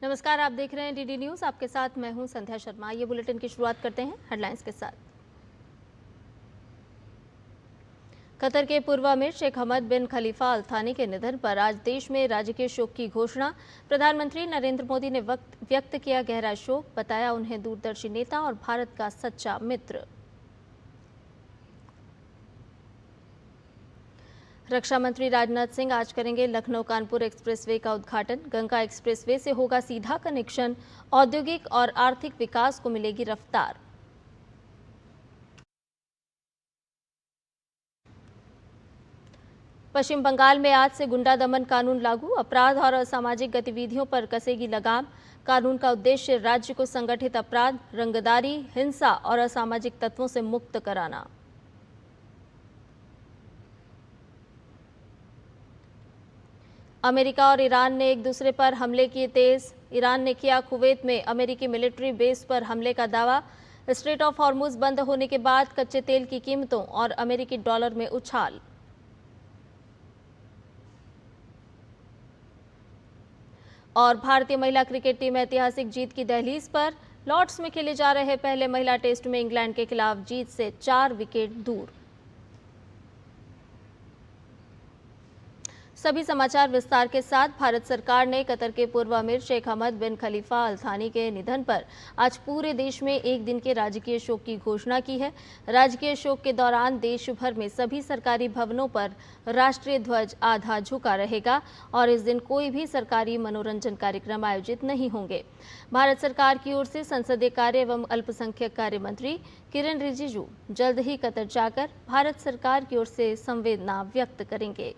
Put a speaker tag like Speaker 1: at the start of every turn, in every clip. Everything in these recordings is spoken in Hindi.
Speaker 1: नमस्कार, आप देख रहे हैं डीडी न्यूज। आपके साथ मैं हूं संध्या शर्मा। ये बुलेटिन की शुरुआत करते हैं हेडलाइंस के साथ। कतर के पूर्व अमीर शेख हमद बिन खलीफा अल थानी के निधन पर आज देश में राजकीय शोक की घोषणा। प्रधानमंत्री नरेंद्र मोदी ने व्यक्त किया गहरा शोक, बताया उन्हें दूरदर्शी नेता और भारत का सच्चा मित्र। रक्षा मंत्री राजनाथ सिंह आज करेंगे लखनऊ कानपुर एक्सप्रेसवे का उद्घाटन। गंगा एक्सप्रेसवे से होगा सीधा कनेक्शन, औद्योगिक और आर्थिक विकास को मिलेगी रफ्तार। पश्चिम बंगाल में आज से गुंडा दमन कानून लागू। अपराध और असामाजिक गतिविधियों पर कसेगी लगाम। कानून का उद्देश्य राज्य को संगठित अपराध, रंगदारी, हिंसा और असामाजिक तत्वों से मुक्त कराना। अमेरिका और ईरान ने एक दूसरे पर हमले किए तेज। ईरान ने किया कुवैत में अमेरिकी मिलिट्री बेस पर हमले का दावा। स्ट्रेट ऑफ हॉर्मुज बंद होने के बाद कच्चे तेल की कीमतों और अमेरिकी डॉलर में उछाल। और भारतीय महिला क्रिकेट टीम ऐतिहासिक जीत की दहलीज पर। लॉर्ड्स में खेले जा रहे पहले महिला टेस्ट में इंग्लैंड के खिलाफ जीत से 4 विकेट दूर। सभी समाचार विस्तार के साथ। भारत सरकार ने कतर के पूर्व अमीर शेख हमद बिन खलीफा अल थानी के निधन पर आज पूरे देश में एक दिन के राजकीय शोक की घोषणा की है। राजकीय शोक के दौरान देश भर में सभी सरकारी भवनों पर राष्ट्रीय ध्वज आधा झुका रहेगा और इस दिन कोई भी सरकारी मनोरंजन कार्यक्रम आयोजित नहीं होंगे। भारत सरकार की ओर से संसदीय कार्य एवं अल्पसंख्यक कार्य मंत्री किरेन रिजिजू जल्द ही कतर जाकर भारत सरकार की ओर से संवेदना व्यक्त करेंगे।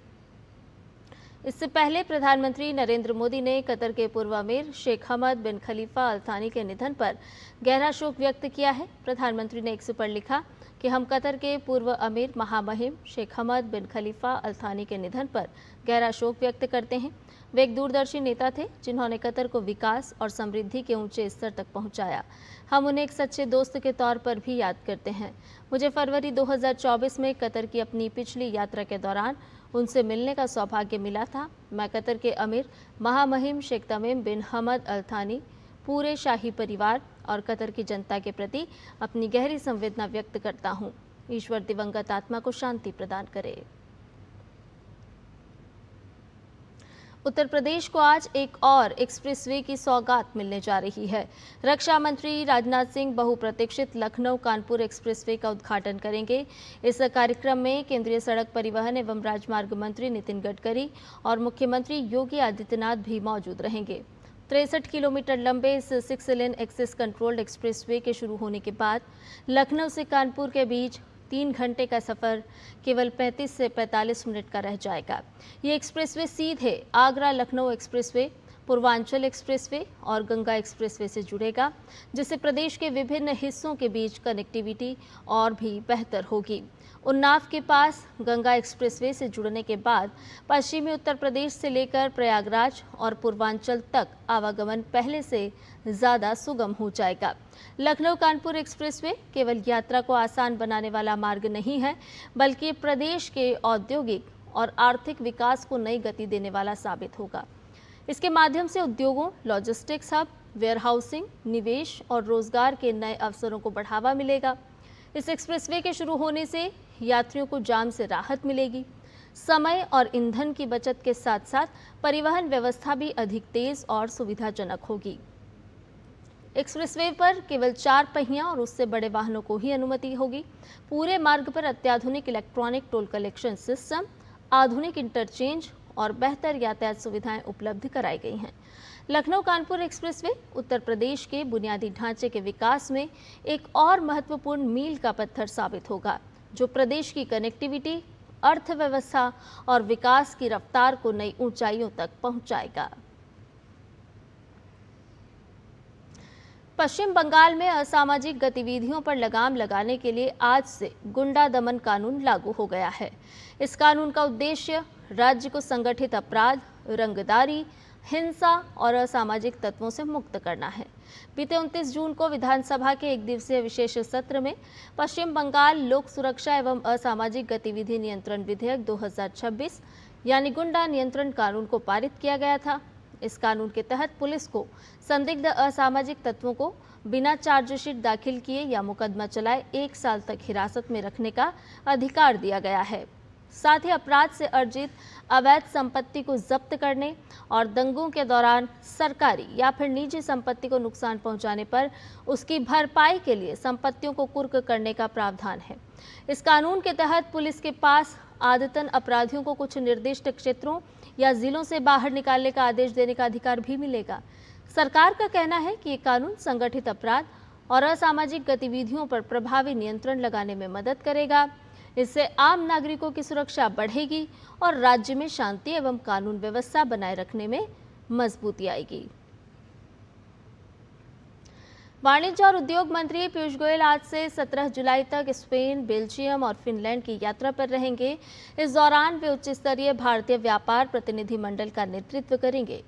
Speaker 1: इससे पहले प्रधानमंत्री नरेंद्र मोदी ने कतर के पूर्व अमीर शेख हमद बिन खलीफा अल थानी के निधन पर गहरा शोक व्यक्त किया है। प्रधानमंत्री ने एक्स पर लिखा कि हम कतर के पूर्व अमीर महामहिम शेख हमद बिन खलीफा अल थानी के निधन पर गहरा शोक व्यक्त करते हैं। वे एक दूरदर्शी नेता थे जिन्होंने कतर को विकास और समृद्धि के ऊंचे स्तर तक पहुंचाया। हम उन्हें एक सच्चे दोस्त के तौर पर भी याद करते हैं। मुझे फरवरी 2024 में कतर की अपनी पिछली यात्रा के दौरान उनसे मिलने का सौभाग्य मिला था। मैं कतर के अमीर महामहिम शेख तमीम बिन हमद अल थानी, पूरे शाही परिवार और कतर की जनता के प्रति अपनी गहरी संवेदना व्यक्त करता हूं। ईश्वर दिवंगत आत्मा को शांति प्रदान करे। उत्तर प्रदेश को आज एक और एक्सप्रेसवे की सौगात मिलने जा रही है। रक्षा मंत्री राजनाथ सिंह बहुप्रतीक्षित लखनऊ कानपुर एक्सप्रेसवे का उद्घाटन करेंगे। इस कार्यक्रम में केंद्रीय सड़क परिवहन एवं राजमार्ग मंत्री नितिन गडकरी और मुख्यमंत्री योगी आदित्यनाथ भी मौजूद रहेंगे। 63 किलोमीटर लंबे इस 6 लेन एक्सेस कंट्रोल्ड एक्सप्रेसवे के शुरू होने के बाद लखनऊ से कानपुर के बीच 3 घंटे का सफर केवल 35 से 45 मिनट का रह जाएगा। ये एक्सप्रेसवे सीधे आगरा लखनऊ एक्सप्रेसवे, पूर्वांचल एक्सप्रेसवे और गंगा एक्सप्रेसवे से जुड़ेगा, जिससे प्रदेश के विभिन्न हिस्सों के बीच कनेक्टिविटी और भी बेहतर होगी। उन्नाव के पास गंगा एक्सप्रेसवे से जुड़ने के बाद पश्चिमी उत्तर प्रदेश से लेकर प्रयागराज और पूर्वांचल तक आवागमन पहले से ज़्यादा सुगम हो जाएगा। लखनऊ कानपुर एक्सप्रेसवे केवल यात्रा को आसान बनाने वाला मार्ग नहीं है, बल्कि प्रदेश के औद्योगिक और आर्थिक विकास को नई गति देने वाला साबित होगा। इसके माध्यम से उद्योगों, लॉजिस्टिक्स हब, वेयरहाउसिंग, निवेश और रोजगार के नए अवसरों को बढ़ावा मिलेगा। इस एक्सप्रेसवे के शुरू होने से यात्रियों को जाम से राहत मिलेगी। समय और ईंधन की बचत के साथ साथ परिवहन व्यवस्था भी अधिक तेज और सुविधाजनक होगी। एक्सप्रेसवे पर केवल 4 पहिया और उससे बड़े वाहनों को ही अनुमति होगी। पूरे मार्ग पर अत्याधुनिक इलेक्ट्रॉनिक टोल कलेक्शन सिस्टम, आधुनिक इंटरचेंज और बेहतर यातायात सुविधाएं उपलब्ध कराई गई हैं। लखनऊ कानपुर एक्सप्रेसवे उत्तर प्रदेश के बुनियादी ढांचे के विकास में एक और महत्वपूर्ण मील का पत्थर साबित होगा, जो प्रदेश की कनेक्टिविटी, अर्थव्यवस्था और विकास की रफ्तार को नई ऊंचाइयों तक पहुंचाएगा। पश्चिम बंगाल में असामाजिक गतिविधियों पर लगाम लगाने के लिए आज से गुंडा दमन कानून लागू हो गया है। इस कानून का उद्देश्य राज्य को संगठित अपराध, रंगदारी, हिंसा और असामाजिक तत्वों से मुक्त करना है। बीते 29 जून को विधानसभा के एक दिवसीय विशेष सत्र में पश्चिम बंगाल लोक सुरक्षा एवं असामाजिक गतिविधि नियंत्रण विधेयक 2026 यानी गुंडा नियंत्रण कानून को पारित किया गया था। इस कानून के तहत पुलिस को संदिग्ध असामाजिक तत्वों को बिना चार्जशीट दाखिल किए या मुकदमा चलाए 1 साल तक हिरासत में रखने का अधिकार दिया गया है। साथ ही अपराध से अर्जित अवैध संपत्ति को जब्त करने और दंगों के दौरान सरकारी या फिर निजी संपत्ति को नुकसान पहुंचाने पर उसकी भरपाई के लिए संपत्तियों को कुर्क करने का प्रावधान है। इस कानून के तहत पुलिस के पास आदतन अपराधियों को कुछ निर्दिष्ट क्षेत्रों या जिलों से बाहर निकालने का आदेश देने का अधिकार भी मिलेगा। सरकार का कहना है कि ये कानून संगठित अपराध और असामाजिक गतिविधियों पर प्रभावी नियंत्रण लगाने में मदद करेगा। इससे आम नागरिकों की सुरक्षा बढ़ेगी और राज्य में शांति एवं कानून व्यवस्था बनाए रखने में मजबूती आएगी। वाणिज्य और उद्योग मंत्री पीयूष गोयल आज से 17 जुलाई तक स्पेन, बेल्जियम और फिनलैंड की यात्रा पर रहेंगे। इस दौरान वे उच्च स्तरीय भारतीय व्यापार प्रतिनिधि मंडल का नेतृत्व करेंगे।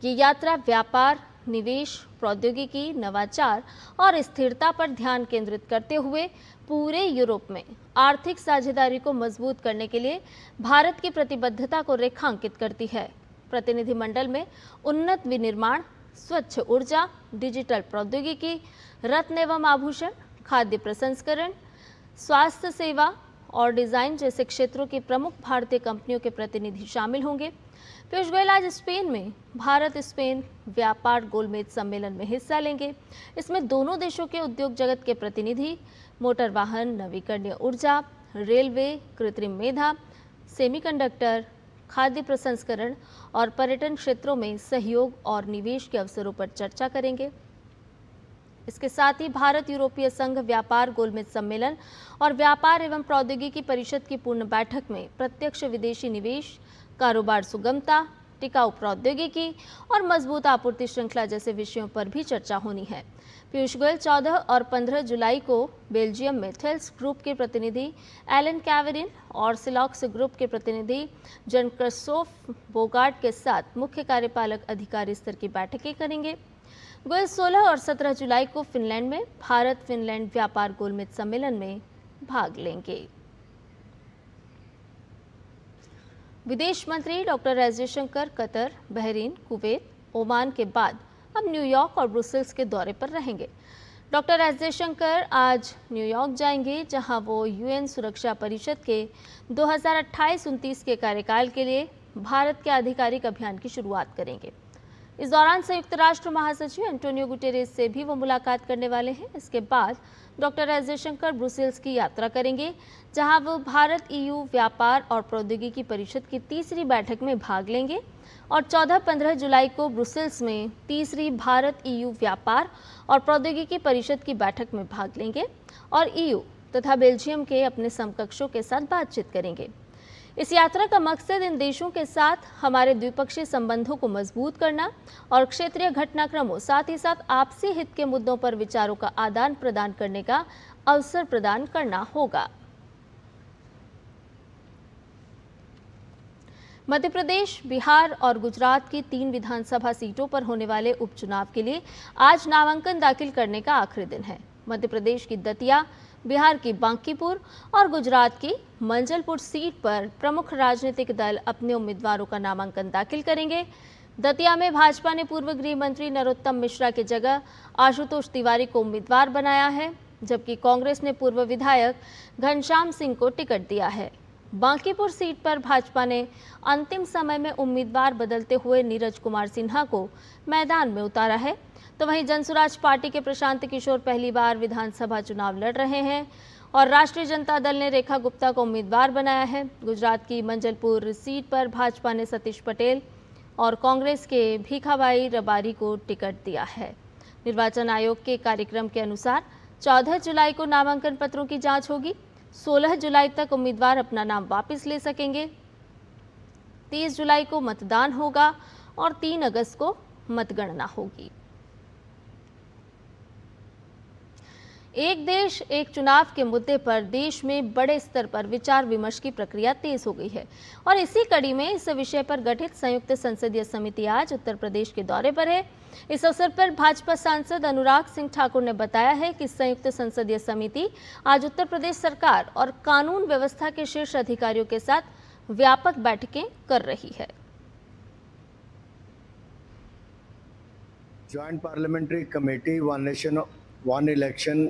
Speaker 1: ये यात्रा व्यापार, निवेश, प्रौद्योगिकी, नवाचार और स्थिरता पर ध्यान केंद्रित करते हुए पूरे यूरोप में आर्थिक साझेदारी को मजबूत करने के लिए भारत की प्रतिबद्धता को रेखांकित करती है। प्रतिनिधिमंडल में उन्नत विनिर्माण, स्वच्छ ऊर्जा, डिजिटल प्रौद्योगिकी, रत्न एवं आभूषण, खाद्य प्रसंस्करण, स्वास्थ्य सेवा और डिजाइन जैसे क्षेत्रों की प्रमुख भारतीय कंपनियों के प्रतिनिधि शामिल होंगे। पीयूष गोयल आज स्पेन में भारत स्पेन व्यापार गोलमेज सम्मेलन में हिस्सा लेंगे। इसमें दोनों देशों के उद्योग जगत के प्रतिनिधि मोटर वाहन, नवीकरणीय ऊर्जा, रेलवे, कृत्रिम मेधा, सेमीकंडक्टर, खाद्य प्रसंस्करण और पर्यटन क्षेत्रों में सहयोग और निवेश के अवसरों पर चर्चा करेंगे। इसके साथ ही भारत यूरोपीय संघ व्यापार गोलमेज सम्मेलन और व्यापार एवं प्रौद्योगिकी परिषद की पूर्ण बैठक में प्रत्यक्ष विदेशी निवेश, कारोबार सुगमता, टिकाऊ प्रौद्योगिकी और मजबूत आपूर्ति श्रृंखला जैसे विषयों पर भी चर्चा होनी है। पीयूष गोयल 14 और 15 जुलाई को बेल्जियम में थेल्स ग्रुप के प्रतिनिधि एलन कैवरिन और सिलॉक्स ग्रुप के प्रतिनिधि जन क्रिस्टोफ बोगार्ट के साथ मुख्य कार्यपालक अधिकारी स्तर की बैठकें करेंगे। गोयल 16 और 17 जुलाई को फिनलैंड में भारत फिनलैंड व्यापार गोलमेज सम्मेलन में भाग लेंगे। विदेश मंत्री doctor S Jaishankar Qatar, Bahrain, Kuwait, Oman के बाद अब न्यूयॉर्क और ब्रुसेल्स के दौरे पर रहेंगे। डॉक्टर एस जयशंकर आज न्यूयॉर्क जाएंगे, जहां वो यूएन सुरक्षा परिषद के 2028-29 के कार्यकाल के लिए भारत के आधिकारिक अभियान की शुरुआत करेंगे। इस दौरान संयुक्त राष्ट्र महासचिव एंटोनियो गुटेरेस से भी वो मुलाकात करने वाले हैं। इसके बाद डॉक्टर एस जयशंकर ब्रुसेल्स की यात्रा करेंगे, जहां वो भारत ईयू व्यापार और प्रौद्योगिकी परिषद की तीसरी बैठक में भाग लेंगे और 14-15 जुलाई को ब्रुसेल्स में तीसरी भारत ईयू व्यापार और प्रौद्योगिकी परिषद की बैठक में भाग लेंगे और ईयू तथा बेल्जियम के अपने समकक्षों के साथ बातचीत करेंगे। इस यात्रा का मकसद इन देशों के साथ हमारे द्विपक्षीय संबंधों को मजबूत करना और क्षेत्रीय घटनाक्रमों, साथ ही साथ आपसी हित के मुद्दों पर विचारों का आदान प्रदान करने का अवसर प्रदान करना होगा। मध्य प्रदेश, बिहार और गुजरात की 3 विधानसभा सीटों पर होने वाले उपचुनाव के लिए आज नामांकन दाखिल करने का आखिरी दिन है। मध्य प्रदेश की दतिया, बिहार की बांकीपुर और गुजरात की मंजलपुर सीट पर प्रमुख राजनीतिक दल अपने उम्मीदवारों का नामांकन दाखिल करेंगे। दतिया में भाजपा ने पूर्व गृह मंत्री नरोत्तम मिश्रा की जगह आशुतोष तिवारी को उम्मीदवार बनाया है, जबकि कांग्रेस ने पूर्व विधायक घनश्याम सिंह को टिकट दिया है। बांकीपुर सीट पर भाजपा ने अंतिम समय में उम्मीदवार बदलते हुए नीरज कुमार सिन्हा को मैदान में उतारा है, तो वहीं जनसुराज पार्टी के प्रशांत किशोर पहली बार विधानसभा चुनाव लड़ रहे हैं और राष्ट्रीय जनता दल ने रेखा गुप्ता को उम्मीदवार बनाया है। गुजरात की मंजलपुर सीट पर भाजपा ने सतीश पटेल और कांग्रेस के भीखाभाई रबारी को टिकट दिया है। निर्वाचन आयोग के कार्यक्रम के अनुसार 14 जुलाई को नामांकन पत्रों की जांच होगी। 16 जुलाई तक उम्मीदवार अपना नाम वापस ले सकेंगे। 30 जुलाई को मतदान होगा और 3 अगस्त को मतगणना होगी। एक देश एक चुनाव के मुद्दे पर देश में बड़े स्तर पर विचार विमर्श की प्रक्रिया तेज हो गई है और इसी कड़ी में इस विषय पर गठित संयुक्त संसदीय समिति आज उत्तर प्रदेश के दौरे पर है। इस अवसर पर भाजपा सांसद अनुराग सिंह ठाकुर ने बताया है कि संयुक्त संसदीय समिति आज उत्तर प्रदेश सरकार और कानून व्यवस्था के शीर्ष अधिकारियों के साथ व्यापक बैठकें कर रही है।
Speaker 2: Joint parliamentary committee one nation one election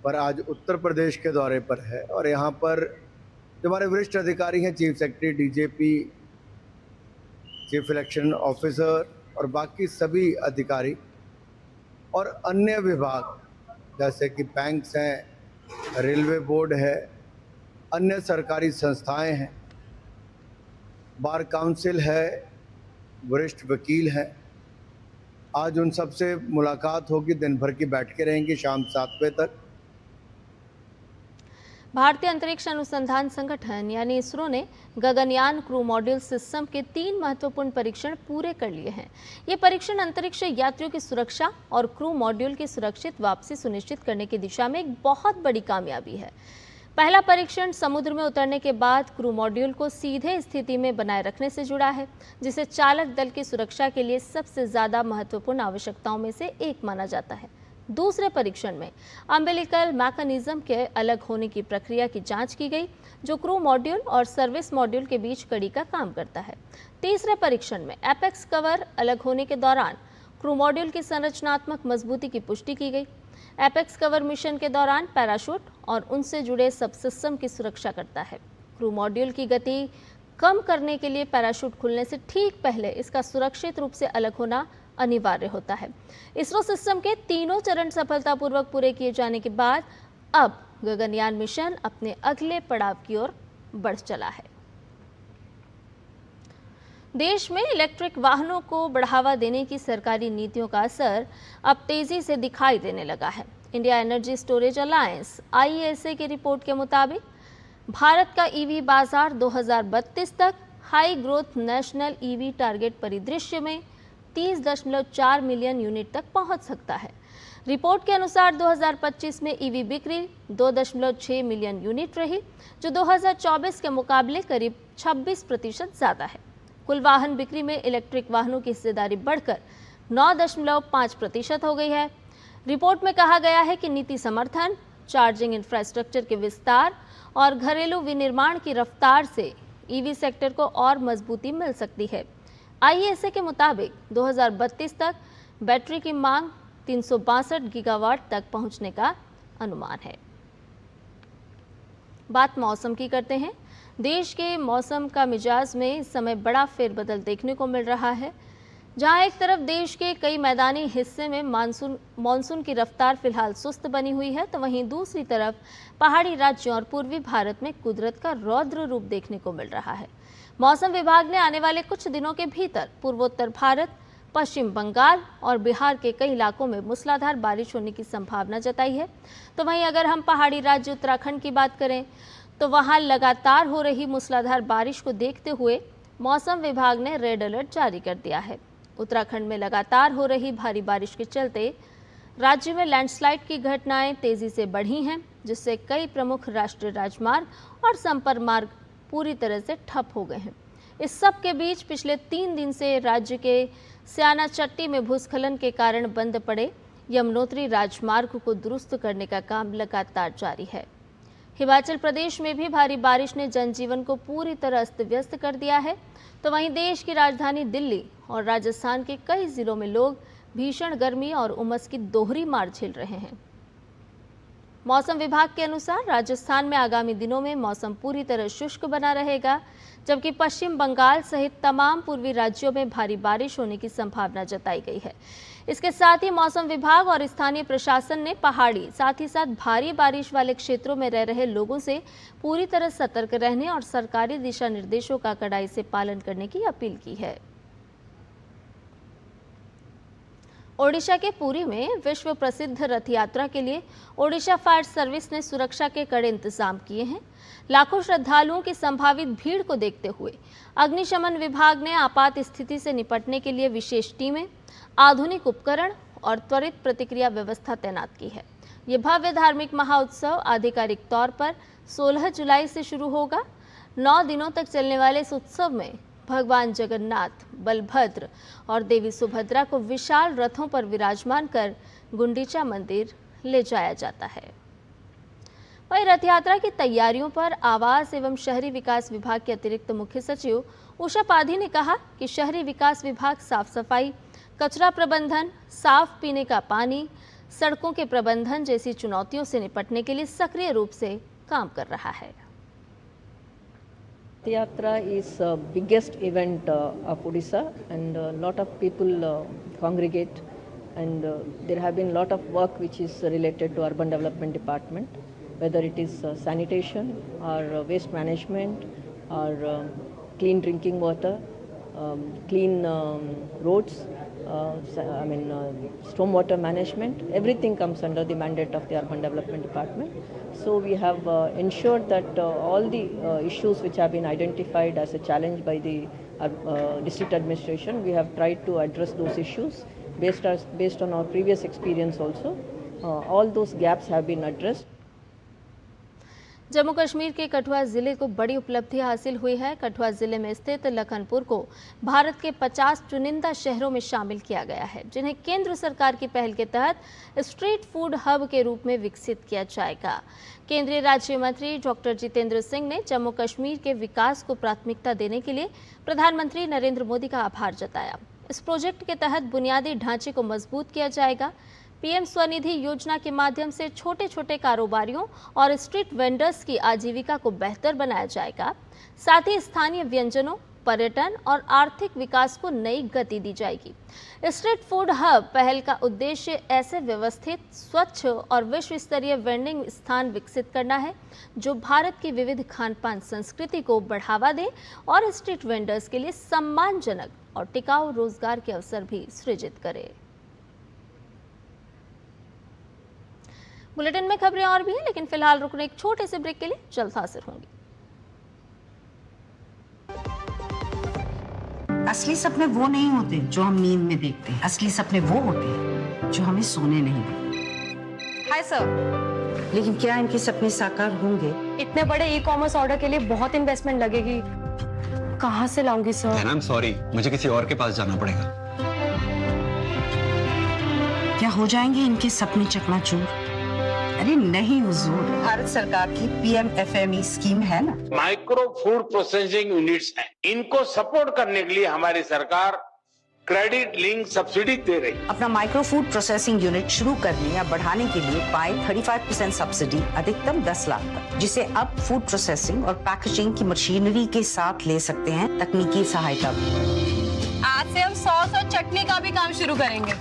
Speaker 2: पर आज उत्तर प्रदेश के दौरे पर है और यहाँ पर जो हमारे वरिष्ठ अधिकारी हैं, chief secretary, DGP, chief election officer और बाकी सभी अधिकारी और अन्य विभाग जैसे कि बैंक्स हैं, रेलवे बोर्ड है, अन्य सरकारी संस्थाएं हैं, बार काउंसिल है, वरिष्ठ वकील हैं, आज उन सब से मुलाकात होगी। दिन भर की बैठकें रहेंगी शाम 7 बजे तक।
Speaker 1: भारतीय अंतरिक्ष अनुसंधान संगठन यानी इसरो ने गगनयान क्रू मॉड्यूल सिस्टम के 3 महत्वपूर्ण परीक्षण पूरे कर लिए हैं। ये परीक्षण अंतरिक्ष यात्रियों की सुरक्षा और क्रू मॉड्यूल की सुरक्षित वापसी सुनिश्चित करने की दिशा में एक बहुत बड़ी कामयाबी है। पहला परीक्षण समुद्र में उतरने के बाद क्रू मॉड्यूल को सीधे स्थिति में बनाए रखने से जुड़ा है, जिसे चालक दल की सुरक्षा के लिए सबसे ज्यादा महत्वपूर्ण आवश्यकताओं में से एक माना जाता है। दूसरे परीक्षण में अम्बिलिकल मैकेनिज्म के अलग होने की प्रक्रिया की जांच की गई, जो क्रू मॉड्यूल और सर्विस मॉड्यूल के बीच कड़ी का काम करता है। तीसरे परीक्षण में एपेक्स कवर अलग होने के दौरान क्रू मॉड्यूल की संरचनात्मक मजबूती की पुष्टि की गई। एपेक्स कवर मिशन के दौरान पैराशूट और उनसे जुड़े सबसिस्टम की सुरक्षा करता है। क्रू मॉड्यूल की गति कम करने के लिए पैराशूट खुलने से ठीक पहले इसका सुरक्षित रूप से अलग होना अनिवार्य होता है। इसरो सिस्टम के तीनों चरण सफलतापूर्वक पूरे किए जाने के बाद अब गगनयान मिशन अपने अगले पड़ाव की ओर बढ़ चला है। देश में इलेक्ट्रिक वाहनों को बढ़ावा देने की सरकारी नीतियों का असर अब तेजी से दिखाई देने लगा है। India energy storage alliance (IESA) की रिपोर्ट के मुताबिक भारत का ईवी बाजार 2032 तक high growth national EV target परिदृश्य में 30.4 मिलियन यूनिट तक पहुंच सकता है। रिपोर्ट के अनुसार 2025 में ईवी बिक्री 2.6 मिलियन यूनिट रही, जो 2024 के मुकाबले करीब 26% ज़्यादा है। कुल वाहन बिक्री में इलेक्ट्रिक वाहनों की हिस्सेदारी बढ़कर 9.5% हो गई है। रिपोर्ट में कहा गया है कि नीति समर्थन, चार्जिंग इंफ्रास्ट्रक्चर के विस्तार और घरेलू विनिर्माण की रफ्तार से ईवी सेक्टर को और मजबूती मिल सकती है। IESA के मुताबिक 2032 तक बैटरी की मांग 362 गीगावाट तक पहुंचने का अनुमान है। बात मौसम की करते हैं। देश के मौसम का मिजाज में इस समय बड़ा फेरबदल देखने को मिल रहा है। जहां एक तरफ देश के कई मैदानी हिस्से में मानसून की रफ्तार फिलहाल सुस्त बनी हुई है, तो वहीं दूसरी तरफ पहाड़ी राज्यों और पूर्वी भारत में कुदरत का रौद्र रूप देखने को मिल रहा है। मौसम विभाग ने आने वाले कुछ दिनों के भीतर पूर्वोत्तर भारत, पश्चिम बंगाल और बिहार के कई इलाकों में मूसलाधार बारिश होने की संभावना जताई है। तो वहीं अगर हम पहाड़ी राज्य उत्तराखंड की बात करें, तो वहां लगातार हो रही मूसलाधार बारिश को देखते हुए मौसम विभाग ने रेड अलर्ट जारी कर दिया है। उत्तराखंड में लगातार हो रही भारी बारिश के चलते राज्य में लैंडस्लाइड की घटनाएं तेजी से बढ़ी हैं, जिससे कई प्रमुख राष्ट्रीय राजमार्ग और संपर्क मार्ग पूरी तरह से ठप हो गए हैं। इस सब के बीच पिछले 3 दिन से राज्य के स्याना चट्टी में भूस्खलन के कारण बंद पड़े यमुनोत्री राजमार्ग को दुरुस्त करने का काम लगातार जारी है। हिमाचल प्रदेश में भी भारी बारिश ने जनजीवन को पूरी तरह अस्त व्यस्त कर दिया है, तो वहीं देश की राजधानी दिल्ली और राजस्थान के कई जिलों में लोग भीषण गर्मी और उमस की दोहरी मार झेल रहे हैं। मौसम विभाग के अनुसार राजस्थान में आगामी दिनों में मौसम पूरी तरह शुष्क बना रहेगा, जबकि पश्चिम बंगाल सहित तमाम पूर्वी राज्यों में भारी बारिश होने की संभावना जताई गई है। इसके साथ ही मौसम विभाग और स्थानीय प्रशासन ने पहाड़ी साथ ही साथ भारी बारिश वाले क्षेत्रों में रह रहे लोगों से पूरी तरह सतर्क रहने और सरकारी दिशा निर्देशों का कड़ाई से पालन करने की अपील की है। ओडिशा के पुरी में विश्व प्रसिद्ध रथ यात्रा के लिए ओडिशा फायर सर्विस ने सुरक्षा के कड़े इंतजाम किए हैं। लाखों श्रद्धालुओं की संभावित भीड़ को देखते हुए अग्निशमन विभाग ने आपात स्थिति से निपटने के लिए विशेष टीमें, आधुनिक उपकरण और त्वरित प्रतिक्रिया व्यवस्था तैनात की है। ये भव्य धार्मिक महाउत्सव आधिकारिक तौर पर 16 जुलाई से शुरू होगा। 9 दिनों तक चलने वाले इस उत्सव में भगवान जगन्नाथ, बलभद्र और देवी सुभद्रा को विशाल रथों पर विराजमान कर गुंडीचा मंदिर ले जाया जाता है। वहीं रथ यात्रा की तैयारियों पर आवास एवं शहरी विकास विभाग के अतिरिक्त मुख्य सचिव उषा पाधी ने कहा कि शहरी विकास विभाग साफ सफाई, कचरा प्रबंधन, साफ पीने का पानी, सड़कों के प्रबंधन जैसी चुनौतियों से निपटने के लिए सक्रिय रूप से काम कर रहा है।
Speaker 3: The Yatra is biggest event of Odisha, and a lot of people congregate, and there have been a lot of work which is related to urban development department, whether it is sanitation or waste management or clean drinking water, clean roads, stormwater management. Everything comes under the mandate of the urban development department. So we have ensured that all the issues which have been identified as a challenge by the district administration, we have tried to address those issues based on our previous experience also. All those gaps have been addressed.
Speaker 1: Jammu Kashmir के कठुआ जिले को बड़ी उपलब्धि हासिल हुई है। कठुआ जिले में स्थित लखनपुर को भारत के 50 चुनिंदा शहरों में शामिल किया गया है, जिन्हें केंद्र सरकार की पहल के तहत स्ट्रीट फूड हब के रूप में विकसित किया जाएगा। केंद्रीय राज्य मंत्री डॉक्टर जितेंद्र सिंह ने जम्मू कश्मीर के विकास को प्राथमिकता देने के लिए प्रधानमंत्री नरेंद्र मोदी का आभार जताया। इस प्रोजेक्ट के तहत बुनियादी ढांचे को मजबूत किया जाएगा। पीएम स्वनिधि योजना के माध्यम से छोटे छोटे कारोबारियों और स्ट्रीट वेंडर्स की आजीविका को बेहतर बनाया जाएगा। साथ ही स्थानीय व्यंजनों, पर्यटन और आर्थिक विकास को नई गति दी जाएगी। स्ट्रीट फूड हब पहल का उद्देश्य ऐसे व्यवस्थित, स्वच्छ और विश्व स्तरीय वेंडिंग स्थान विकसित करना है जो भारत की विविध खान पान संस्कृति को बढ़ावा दे और स्ट्रीट वेंडर्स के लिए सम्मानजनक और टिकाऊ रोजगार के अवसर भी सृजित करे। बुलेटिन में खबरें और भी हैं, लेकिन फिलहाल रुकने एक छोटे से ब्रेक के लिए जल्द हाजिर होंगी।
Speaker 4: असली सपने वो नहीं होते जो हम नींद में देखते हैं। असली सपने वो होते हैं जो हमें सोने नहीं देते।
Speaker 5: Hi sir.
Speaker 4: लेकिन क्या इनके सपने साकार होंगे?
Speaker 5: इतने बड़े ई-कॉमर्स ऑर्डर के लिए बहुत इन्वेस्टमेंट लगेगी, कहाँ से लाऊंगी सर?
Speaker 6: आई एम सॉरी, मुझे किसी और के पास जाना पड़ेगा।
Speaker 4: क्या हो जाएंगे इनके सपने चकनाचूर? अरे नहीं हुजूर, भारत सरकार की PMFME स्कीम है ना।
Speaker 7: माइक्रो फूड प्रोसेसिंग यूनिट्स हैं, इनको सपोर्ट करने के लिए हमारी सरकार क्रेडिट लिंक सब्सिडी दे रही है।
Speaker 4: अपना माइक्रो फूड प्रोसेसिंग यूनिट शुरू करने या बढ़ाने के लिए पाए 35% सब्सिडी अधिकतम 10 लाख तक, जिसे अब फूड प्रोसेसिंग और पैकेजिंग की मशीनरी के साथ ले सकते हैं तकनीकी सहायता भी।
Speaker 5: आज से हम सॉस और चटनी का भी काम शुरू करेंगे।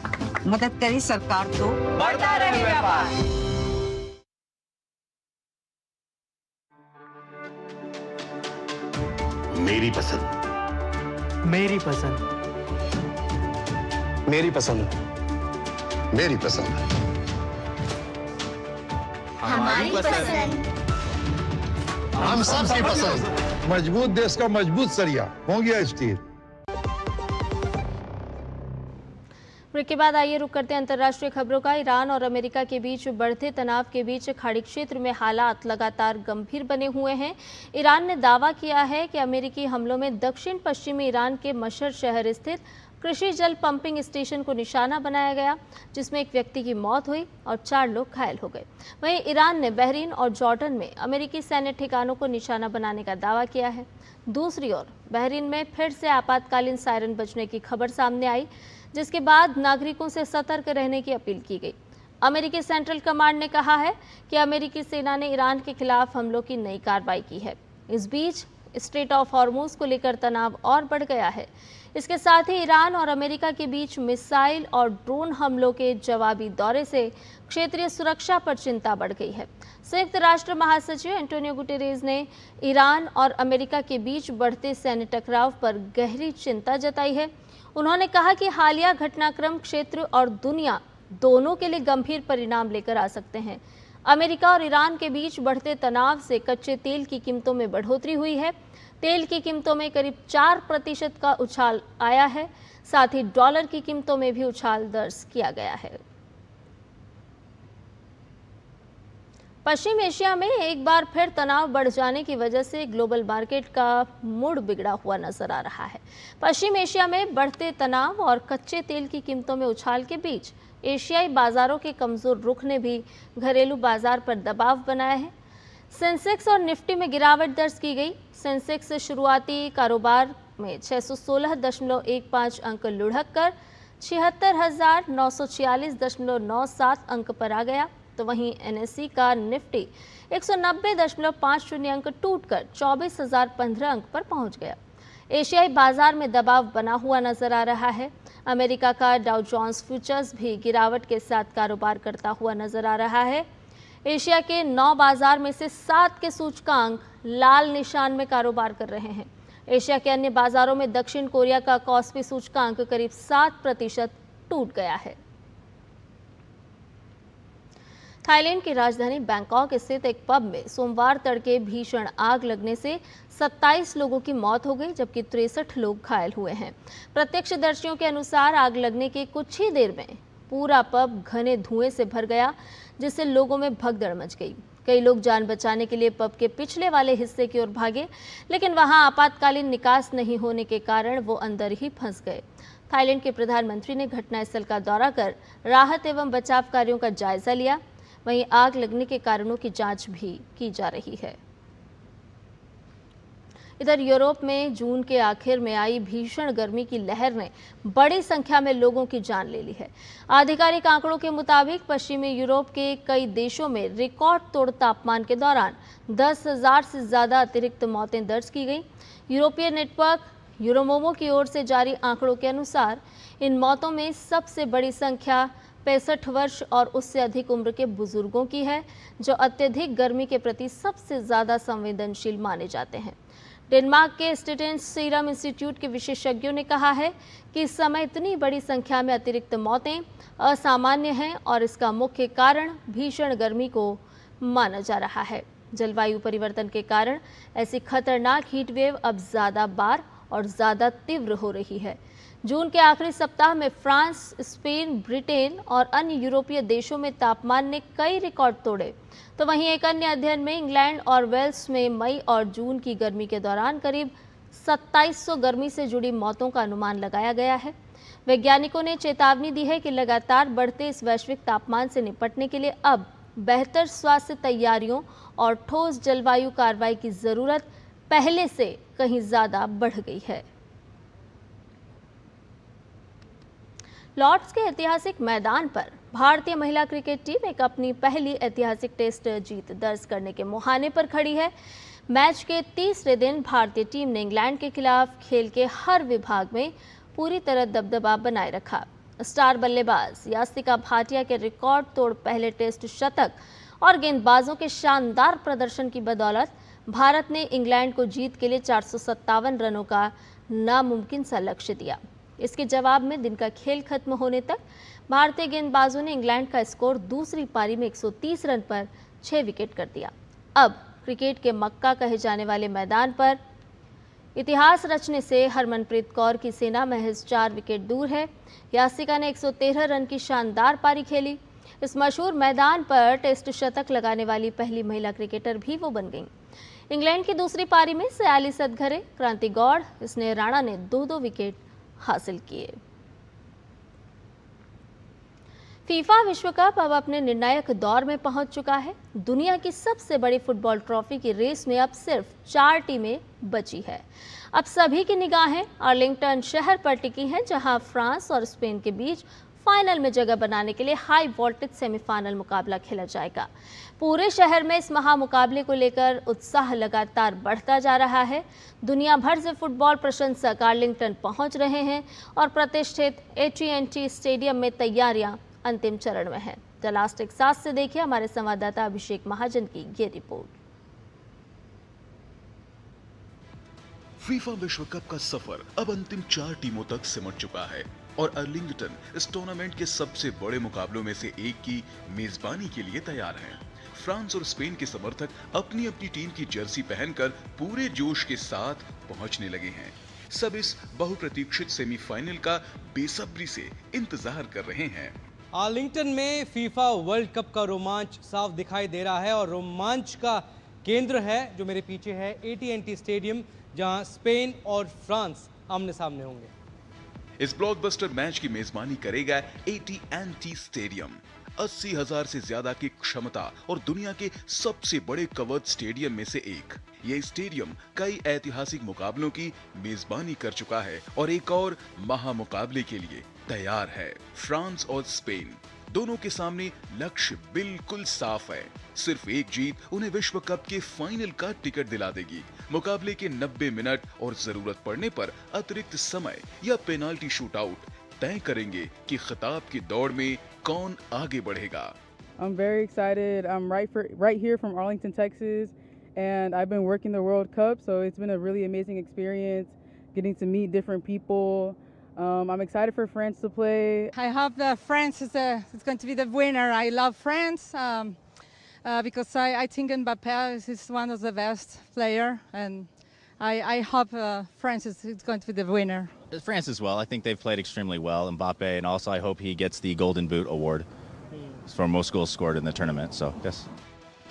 Speaker 4: मदद करे सरकार तो
Speaker 5: बढ़ता रहे व्यापार।
Speaker 8: मेरी पसंद,
Speaker 9: मेरी पसंद,
Speaker 6: मेरी पसंद,
Speaker 8: मेरी पसंद,
Speaker 10: हमारी पसंद,
Speaker 8: हम सबकी पसंद।
Speaker 11: मजबूत देश का मजबूत सरिया हो गया स्टील।
Speaker 1: ब्रेक के बाद आइए रुक करते हैं अंतर्राष्ट्रीय खबरों का। ईरान और अमेरिका के बीच बढ़ते तनाव के बीच खाड़ी क्षेत्र में हालात लगातार गंभीर बने हुए हैं। ईरान ने दावा किया है कि अमेरिकी हमलों में दक्षिण पश्चिमी ईरान के मशहद शहर स्थित कृषि जल पंपिंग स्टेशन को निशाना बनाया गया, जिसमें एक व्यक्ति की मौत हुई और 4 लोग घायल हो गए। वहीं ईरान ने बहरीन और जॉर्डन में अमेरिकी सैन्य ठिकानों को निशाना बनाने का दावा किया है। दूसरी ओर बहरीन में फिर से आपातकालीन सायरन बजने की खबर सामने आई, जिसके बाद नागरिकों से सतर्क रहने की अपील की गई। अमेरिकी सेंट्रल कमांड ने कहा है कि अमेरिकी सेना ने ईरान के खिलाफ हमलों की नई कार्रवाई की है। इस बीच स्ट्रेट ऑफ हॉर्मुज को लेकर तनाव और बढ़ गया है। इसके साथ ही ईरान और अमेरिका के बीच मिसाइल और ड्रोन हमलों के जवाबी दौरे से क्षेत्रीय सुरक्षा पर चिंता बढ़ गई है। संयुक्त राष्ट्र महासचिव एंटोनियो गुटेरेस ने ईरान और अमेरिका के बीच बढ़ते सैन्य टकराव पर गहरी चिंता जताई है। उन्होंने कहा कि हालिया घटनाक्रम क्षेत्र और दुनिया दोनों के लिए गंभीर परिणाम लेकर आ सकते हैं। अमेरिका और ईरान के बीच बढ़ते तनाव से कच्चे तेल की कीमतों में बढ़ोतरी हुई है। तेल की कीमतों में करीब 4% का उछाल आया है। साथ ही डॉलर की कीमतों में भी उछाल दर्ज किया गया है। पश्चिम एशिया में एक बार फिर तनाव बढ़ जाने की वजह से ग्लोबल मार्केट का मूड बिगड़ा हुआ नजर आ रहा है। पश्चिम एशिया में बढ़ते तनाव और कच्चे तेल की कीमतों में उछाल के बीच एशियाई बाजारों के कमजोर रुख ने भी घरेलू बाजार पर दबाव बनाया है। सेंसेक्स और निफ्टी में गिरावट दर्ज की गई। सेंसेक्स शुरुआती कारोबार में 616.15 अंक लुढ़क कर 76,946.97 अंक पर आ गया। तो वहीं NSE का निफ्टी 190.50 अंक टूटकर 24,015 अंक पर पहुंच गया। एशियाई बाजार में दबाव बना हुआ नजर आ रहा है। अमेरिका का डाउ जोन्स फ्यूचर्स भी गिरावट के साथ कारोबार करता हुआ नजर आ रहा है। एशिया के 9 बाजार में से 7 के सूचकांक लाल निशान में कारोबार कर रहे हैं। एशिया के अन्य बाजारों में दक्षिण कोरिया का कॉस्पी सूचकांक करीब 7% टूट गया है। थाईलैंड की राजधानी बैंकॉक स्थित एक पब में सोमवार तड़के भीषण आग लगने से 27 लोगों की मौत हो गई, जबकि 63 लोग घायल हुए हैं। प्रत्यक्षदर्शियों के अनुसार आग लगने के कुछ ही देर में पूरा पब घने धुएं से भर गया, जिससे लोगों में भगदड़ मच गई। कई लोग जान बचाने के लिए पब के पिछले वाले हिस्से की ओर भागे, लेकिन वहां आपातकालीन निकास नहीं होने के कारण वो अंदर ही फंस गए। थाईलैंड के प्रधानमंत्री ने घटनास्थल का दौरा कर राहत एवं बचाव कार्यों का जायजा लिया। वहीं आग लगने के कारणों की जांच भी की जा रही है। इधर यूरोप में जून के आखिर में आई भीषण गर्मी की लहर ने बड़ी संख्या में लोगों की जान ले ली है। आधिकारिक आंकड़ों के मुताबिक पश्चिमी यूरोप के कई देशों में रिकॉर्ड तोड़ तापमान के दौरान 10,000 से ज्यादा अतिरिक्त मौतें दर्ज की गई। यूरोपीय नेटवर्क यूरोमोमो की ओर से जारी आंकड़ों के अनुसार इन मौतों में सबसे बड़ी संख्या 65 वर्ष और उससे अधिक उम्र के बुजुर्गों की है, जो अत्यधिक गर्मी के प्रति सबसे ज्यादा संवेदनशील माने जाते हैं। डेनमार्क के स्टेटेंस सीरम इंस्टीट्यूट के विशेषज्ञों ने कहा है कि इस समय इतनी बड़ी संख्या में अतिरिक्त मौतें असामान्य हैं और इसका मुख्य कारण भीषण गर्मी को माना जा रहा है। जलवायु परिवर्तन के कारण ऐसी खतरनाक हीट वेव अब ज्यादा बार और ज्यादा तीव्र हो रही है। जून के आखिरी सप्ताह में फ्रांस, स्पेन, ब्रिटेन और अन्य यूरोपीय देशों में तापमान ने कई रिकॉर्ड तोड़े। तो वहीं एक अन्य अध्ययन में इंग्लैंड और वेल्स में मई और जून की गर्मी के दौरान करीब 2700 गर्मी से जुड़ी मौतों का अनुमान लगाया गया है। वैज्ञानिकों ने चेतावनी दी है कि लगातार बढ़ते इस वैश्विक तापमान से निपटने के लिए अब बेहतर स्वास्थ्य तैयारियों और ठोस जलवायु कार्रवाई की जरूरत पहले से कहीं ज्यादा बढ़ गई है। लॉर्ड्स के ऐतिहासिक मैदान पर भारतीय महिला क्रिकेट टीम एक अपनी पहली ऐतिहासिक टेस्ट जीत दर्ज करने के मुहाने पर खड़ी है। मैच के तीसरे दिन भारतीय टीम ने इंग्लैंड के खिलाफ खेल के हर विभाग में पूरी तरह दबदबा बनाए रखा। स्टार बल्लेबाज यास्तिका भाटिया के रिकॉर्ड तोड़ पहले टेस्ट शतक और गेंदबाजों के शानदार प्रदर्शन की बदौलत भारत ने इंग्लैंड को जीत के लिए 457 रनों का नामुमकिन सा लक्ष्य दिया। इसके जवाब में दिन का खेल खत्म होने तक भारतीय गेंदबाजों ने इंग्लैंड का स्कोर दूसरी पारी में 130 रन पर 6 विकेट कर दिया। अब क्रिकेट के मक्का कहे जाने वाले मैदान पर इतिहास रचने से हरमनप्रीत कौर की सेना महज 4 विकेट दूर है। यास्तिका ने 113 रन की शानदार पारी खेली। इस मशहूर मैदान पर टेस्ट शतक लगाने वाली पहली महिला क्रिकेटर भी वो बन गईं। इंग्लैंड की दूसरी पारी में सयाली सदघरे, क्रांति गौड़, स्नेह राणा ने 2-2 विकेट हासिल किए। फीफा विश्व कप अब अपने निर्णायक दौर में पहुंच चुका है। दुनिया की सबसे बड़ी फुटबॉल ट्रॉफी की रेस में अब सिर्फ 4 टीमें बची है। अब सभी की निगाहें आर्लिंगटन शहर पर टिकी हैं, जहां फ्रांस और स्पेन के बीच फाइनल में जगह बनाने के लिए हाई वोल्टेज सेमीफाइनल मुकाबला खेला जाएगा। पूरे शहर में इस महामुकाबले को लेकर उत्साह लगातार बढ़ता जा रहा है। दुनिया भर से फुटबॉल प्रशंसक आर्लिंगटन पहुंच रहे हैं और प्रतिष्ठित AT&T स्टेडियम में तैयारियां अंतिम चरण में है। द लास्ट टेक्सास से देखिए हमारे संवाददाता अभिषेक महाजन की ये रिपोर्ट।
Speaker 9: फीफा विश्व कप का सफर अब अंतिम 4 टीमों तक सिमट चुका है और अर्लिंगटन इस टूर्नामेंट के सबसे बड़े मुकाबलों में से एक की मेजबानी के लिए तैयार हैं। फ्रांस और स्पेन के समर्थक अपनी अपनी टीम की जर्सी पहनकर पूरे जोश के साथ पहुंचने लगे हैं। सब इस बहुप्रतीक्षित सेमीफाइनल का बेसब्री से इंतजार कर रहे हैं।
Speaker 12: आर्लिंगटन में फीफा वर्ल्ड कप का रोमांच साफ दिखाई दे रहा है और रोमांच का केंद्र है जो मेरे पीछे है AT&T स्टेडियम, जहां स्पेन और फ्रांस आमने सामने होंगे।
Speaker 9: इस ब्लॉकबस्टर मैच की मेजबानी करेगा AT&T स्टेडियम। 80,000 से ज्यादा की क्षमता और दुनिया के सबसे बड़े कवर्ड स्टेडियम में से एक। ये स्टेडियम कई ऐतिहासिक मुकाबलों की मेजबानी कर चुका है और एक और महामुकाबले के लिए तैयार है। फ्रांस और स्पेन दोनों के सामने लक्ष्य बिल्कुल साफ है। सिर्फ एक जीत उन्हें विश्व कप के फाइनल का टिकट दिला देगी। मुकाबले के 90 मिनट और जरूरत पड़ने पर अतिरिक्त समय या पेनाल्टी शूटआउट तय करेंगे कि खिताब की दौड़ में कौन आगे बढ़ेगा।
Speaker 13: I'm very excited. I'm right here from Arlington, Texas, and I've been working the World Cup, so it's been a really amazing experience getting to meet different people. I'm excited for France to play.
Speaker 14: I hope that France is going to be the winner. I love France because I think Mbappé is one of the best players, and I hope France is going to be the winner.
Speaker 15: France as well. I think they've played extremely well. Mbappe, and also I hope he gets the Golden Boot award for most goals scored in the tournament. So yes.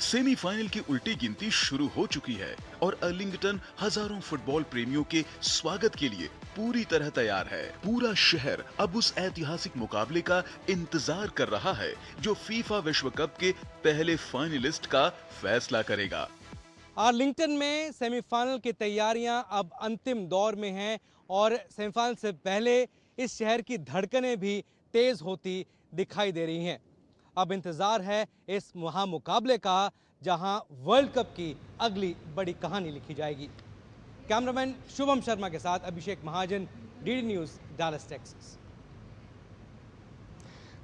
Speaker 9: Semifinal की उल्टी गिनती शुरू हो चुकी है और अर्लिंगटन हजारों फुटबॉल प्रेमियों के स्वागत के लिए पूरी तरह तैयार है। पूरा शहर अब उस ऐतिहासिक मुकाबले का इंतजार कर रहा है जो फीफा विश्व कप के पहले फाइनलिस्ट का फैसला करेगा।
Speaker 12: आर्लिंगटन में सेमीफाइनल की तैयारियां अब अंतिम दौर में हैं और सेमीफाइनल से पहले इस शहर की धड़कनें भी तेज होती दिखाई दे रही हैं। अब इंतजार है इस महामुकाबले का जहां वर्ल्ड कप की अगली बड़ी कहानी लिखी जाएगी। कैमरामैन शुभम शर्मा के साथ Abhishek Mahajan, DD news, Dallas, Texas.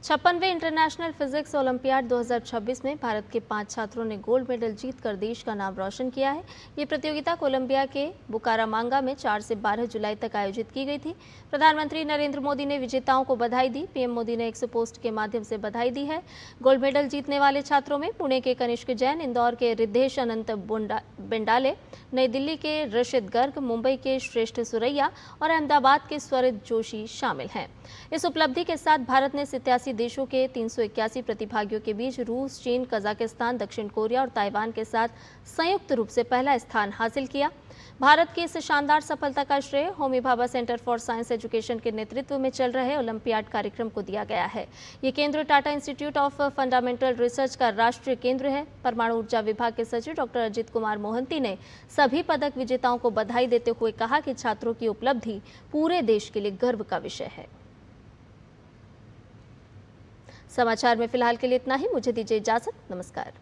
Speaker 1: 56वें इंटरनेशनल फिजिक्स ओलंपियाड 2026 में भारत के 5 छात्रों ने गोल्ड मेडल जीतकर देश का नाम रोशन किया है। ये प्रतियोगिता कोलंबिया के बुकारामांगा में 4 से 12 जुलाई तक आयोजित की गई थी। प्रधानमंत्री नरेंद्र मोदी ने विजेताओं को बधाई दी। पीएम मोदी ने 100 पोस्ट के माध्यम से बधाई दी है। गोल्ड मेडल जीतने वाले छात्रों में पुणे के कनिष्क जैन, इंदौर के रिद्धेश अनंत बेंडाले, नई दिल्ली के रशिद गर्ग, मुंबई के श्रेष्ठ सुरैया और अहमदाबाद के स्वरित जोशी शामिल हैं। इस उपलब्धि के साथ भारत ने 87 देशों के 381 प्रतिभागियों के बीच रूस, चीन, कजाकिस्तान, दक्षिण कोरिया और ताइवान के साथ संयुक्त रूप से पहला स्थान हासिल किया। भारत की इस शानदार सफलता का श्रेय Homi Bhabha centre for science education के नेतृत्व में चल रहे ओलंपियाड कार्यक्रम को दिया गया है। ये केंद्र Tata institute of fundamental research का राष्ट्रीय केंद्र है। परमाणु ऊर्जा विभाग के सचिव डॉक्टर अजित कुमार मोहंती ने सभी पदक विजेताओं को बधाई देते हुए कहा कि छात्रों की उपलब्धि पूरे देश के लिए गर्व का विषय है। समाचार में फिलहाल के लिए इतना ही। मुझे दीजिए इजाजत। नमस्कार।